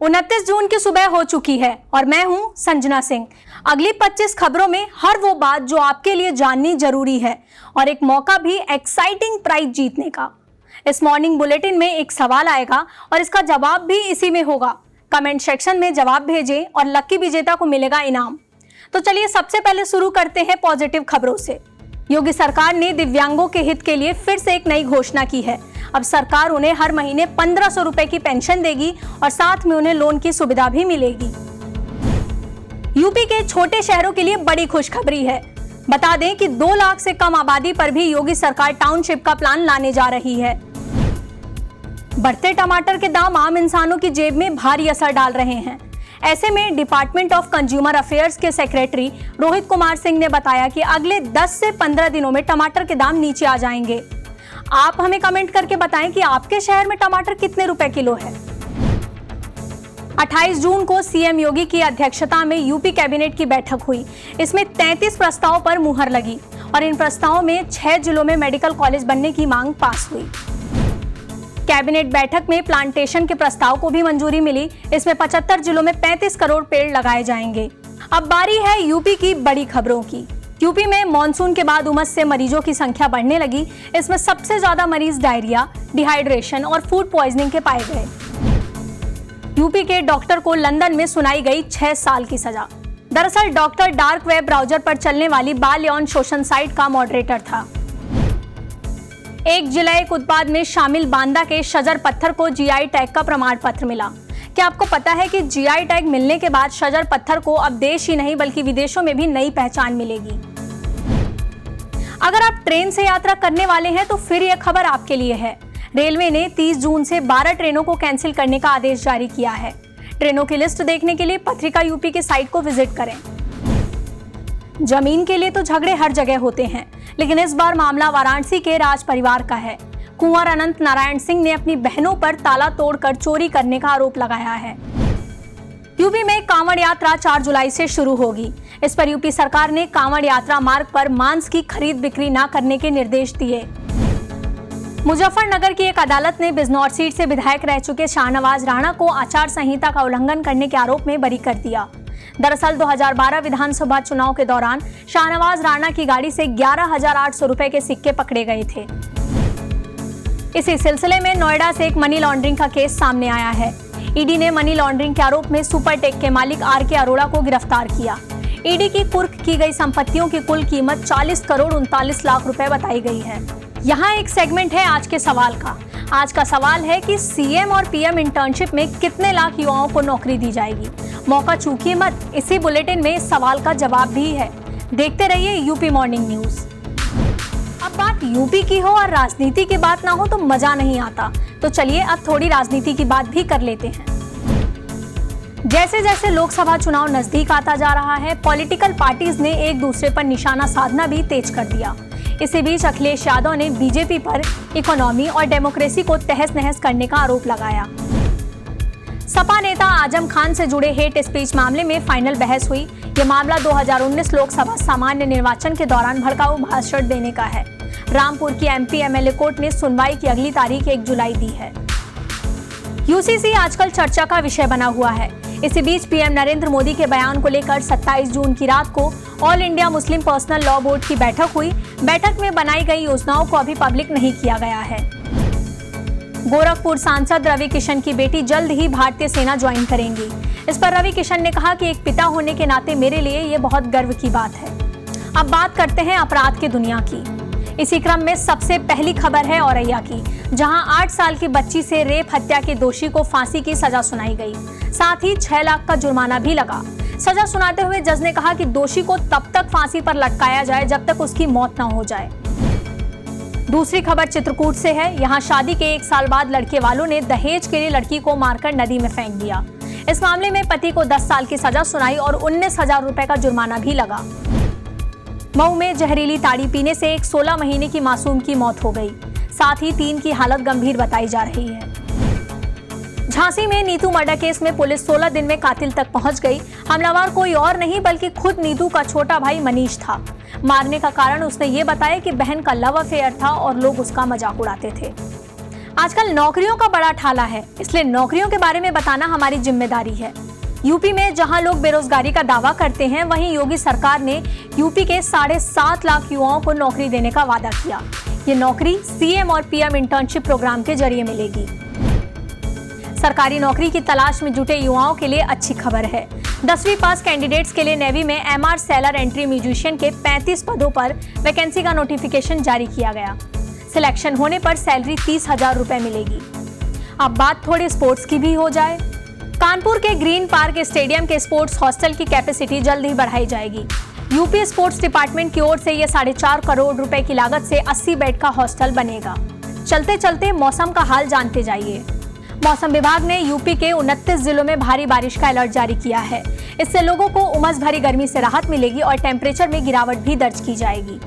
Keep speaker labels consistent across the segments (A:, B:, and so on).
A: 29 जून की सुबह हो चुकी है और मैं हूं संजना सिंह। अगली 25 खबरों में हर वो बात जो आपके लिए जाननी जरूरी है और एक मौका भी एक्साइटिंग प्राइज जीतने का। इस मॉर्निंग बुलेटिन में एक सवाल आएगा और इसका जवाब भी इसी में होगा। कमेंट सेक्शन में जवाब भेजें और लकी विजेता को मिलेगा इनाम। तो चलिए सबसे पहले शुरू करते हैं पॉजिटिव खबरों से। योगी सरकार ने दिव्यांगों के हित के लिए फिर से एक नई घोषणा की है। अब सरकार उन्हें हर महीने 1500 रुपए की पेंशन देगी और साथ में उन्हें लोन की सुविधा भी मिलेगी। यूपी के छोटे शहरों के लिए बड़ी खुशखबरी है। बता दें कि 2 लाख से कम आबादी पर भी योगी सरकार टाउनशिप का प्लान लाने जा रही है। बढ़ते टमाटर के दाम आम इंसानों की जेब में भारी असर डाल रहे हैं। ऐसे में डिपार्टमेंट ऑफ कंज्यूमर अफेयर्स के सेक्रेटरी रोहित कुमार सिंह ने बताया कि अगले 10 से 15 दिनों में टमाटर के दाम नीचे आ जाएंगे। आप हमें कमेंट करके बताएं कि आपके शहर में टमाटर कितने रुपए किलो है। 28 जून को सीएम योगी की अध्यक्षता में यूपी कैबिनेट की बैठक हुई। इसमें 33 प्रस्तावों पर मुहर लगी और इन प्रस्तावों में 6 जिलों में मेडिकल कॉलेज बनने की मांग पास हुई। कैबिनेट बैठक में प्लांटेशन के प्रस्ताव को भी मंजूरी मिली। इसमें 75 जिलों में 35 करोड़ पेड़ लगाए जाएंगे। अब बारी है यूपी की बड़ी खबरों की। यूपी में मॉनसून के बाद उमस से मरीजों की संख्या बढ़ने लगी। इसमें सबसे ज्यादा मरीज डायरिया, डिहाइड्रेशन और फूड पॉइजनिंग के पाए गए। यूपी के डॉक्टर को लंदन में सुनाई गई 6 साल की सजा। दरअसल डॉक्टर डार्क वेब ब्राउजर पर चलने वाली बाल यौन शोषण साइट का मॉडरेटर था। एक जिलायक उत्पाद में शामिल बांदा के शजर पत्थर को जीआई टैग का प्रमाण पत्र मिला। क्या आपको पता है कि जीआई टैग मिलने के बाद शजर पत्थर को अब देश ही नहीं बल्कि विदेशों में भी नई पहचान मिलेगी। अगर आप ट्रेन से यात्रा करने वाले हैं तो फिर यह खबर आपके लिए है। रेलवे ने 30 जून से 12 ट्रेनों को कैंसिल करने का आदेश जारी किया है। ट्रेनों की लिस्ट देखने के लिए पत्रिका यूपी की साइट को विजिट करें। जमीन के लिए तो झगड़े हर जगह होते हैं, लेकिन इस बार मामला वाराणसी के राज परिवार का है। कुंवर अनंत नारायण सिंह ने अपनी बहनों पर ताला तोड़कर चोरी करने का आरोप लगाया है। यूपी में कांवड़ यात्रा 4 जुलाई से शुरू होगी। इस पर यूपी सरकार ने कांवड़ यात्रा मार्ग पर मांस की खरीद बिक्री न करने के निर्देश दिए। मुजफ्फरनगर की एक अदालत ने बिजनौर सीट से विधायक रह चुके शाहनवाज राणा को आचार संहिता का उल्लंघन करने के आरोप में बरी कर दिया। दरअसल 2012 विधानसभा चुनाव के दौरान शाहनवाज राणा की गाड़ी से 11,800 रुपए के सिक्के पकड़े गए थे। इसी सिलसिले में नोएडा से एक मनी लॉन्ड्रिंग का केस सामने आया है। ईडी ने मनी लॉन्ड्रिंग के आरोप में सुपरटेक के मालिक आर.के. अरोड़ा को गिरफ्तार किया। ईडी की कुर्क की गई संपत्तियों की कुल कीमत 40 करोड़ 39 लाख रुपए बताई गई है। यहाँ एक सेगमेंट है आज के सवाल का। आज का सवाल है कि सीएम और पीएम इंटर्नशिप में कितने लाख युवाओं को नौकरी दी जाएगी। मौका चूकिए मत। इसी बुलेटिन में इस सवाल का जवाब भी है। देखते रहिए यूपी मॉर्निंग न्यूज। अब बात यूपी की हो और राजनीति की बात ना हो तो मजा नहीं आता। तो चलिए अब थोड़ी राजनीति की बात भी कर लेते हैं। जैसे जैसे लोकसभा चुनाव नजदीक आता जा रहा है, पॉलिटिकल पार्टीज ने एक दूसरे पर निशाना साधना भी तेज कर दिया। इसी बीच अखिलेश यादव ने बीजेपी पर इकोनॉमी और डेमोक्रेसी को तहस नहस करने का आरोप लगाया। सपा नेता आजम खान से जुड़े हेट स्पीच मामले में फाइनल बहस हुई। यह मामला 2019 लोकसभा सामान्य निर्वाचन के दौरान भड़काऊ भाषण देने का है। रामपुर की एमपी एमएलए कोर्ट ने सुनवाई की अगली तारीख 1 जुलाई दी है। यूसीसी आजकल चर्चा का विषय बना हुआ है। इसी बीच पीएम नरेंद्र मोदी के बयान को लेकर 27 जून की रात को all India Muslim personal law board की बैठक हुई। बैठक में बनाई गई योजनाओं को अभी पब्लिक नहीं किया गया है। गोरखपुर सांसद रवि किशन की बेटी जल्द ही भारतीय सेना ज्वाइन करेंगी। इस पर रवि किशन ने कहा कि एक पिता होने के नाते मेरे लिए ये बहुत गर्व की बात है। अब बात करते हैं अपराध की दुनिया की। इसी क्रम में सबसे पहली खबर है औरैया की, जहां 8 साल की बच्ची से रेप हत्या के दोषी को फांसी की सजा सुनाई गई। साथ ही 6 लाख का जुर्माना भी लगा। सजा सुनाते हुए जज ने कहा कि दोषी को तब तक फांसी पर लटकाया जाए जब तक उसकी मौत न हो जाए। दूसरी खबर चित्रकूट से है। यहाँ शादी के 1 साल बाद लड़के वालों ने दहेज के लिए लड़की को मारकर नदी में फेंक दिया। इस मामले में पति को 10 साल की सजा सुनाई और 19,000 रुपए का जुर्माना भी लगा। मऊ में जहरीली ताड़ी पीने से एक 16 महीने की मासूम की मौत हो गई। साथ ही 3 की हालत गंभीर बताई जा रही है। झांसी में नीतू मर्डर केस में पुलिस 16 दिन में कातिल तक पहुंच गई। हमलावर कोई और नहीं बल्कि खुद नीतू का छोटा भाई मनीष था। मारने का कारण उसने ये बताया कि बहन का लव अफेयर था और लोग उसका मजाक उड़ाते थे। आजकल नौकरियों का बड़ा ठाला है, इसलिए नौकरियों के बारे में बताना हमारी जिम्मेदारी है। यूपी में जहां लोग बेरोजगारी का दावा करते हैं, वहीं योगी सरकार ने यूपी के 7.5 लाख युवाओं को नौकरी देने का वादा किया। ये नौकरी सीएम और पीएम इंटर्नशिप प्रोग्राम के जरिए मिलेगी। सरकारी नौकरी की तलाश में जुटे युवाओं के लिए अच्छी खबर है। 10वीं पास कैंडिडेट्स के लिए नेवी में एमआर सेलर एंट्री म्यूजिशियन के 35 पदों पर वैकेंसी का नोटिफिकेशन जारी किया गया। सिलेक्शन होने पर सैलरी 30,000 रुपए मिलेगी। अब बात थोड़ी स्पोर्ट्स की भी हो जाए। कानपुर के ग्रीन पार्क स्टेडियम के स्पोर्ट्स हॉस्टल की कैपेसिटी जल्द ही बढ़ाई जाएगी। यूपी स्पोर्ट्स डिपार्टमेंट की ओर से यह 4.5 करोड़ रुपए की लागत से 80 बेड का हॉस्टल बनेगा। चलते चलते मौसम का हाल जानते जाइए। मौसम विभाग ने यूपी के 29 जिलों में भारी बारिश का अलर्ट जारी किया है। इससे लोगों को उमस भरी गर्मी से राहत मिलेगी और टेम्परेचर में गिरावट भी दर्ज की जाएगी।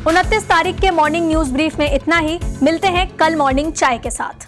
A: 29 तारीख के मॉर्निंग न्यूज ब्रीफ में इतना ही। मिलते हैं कल मॉर्निंग चाय के साथ।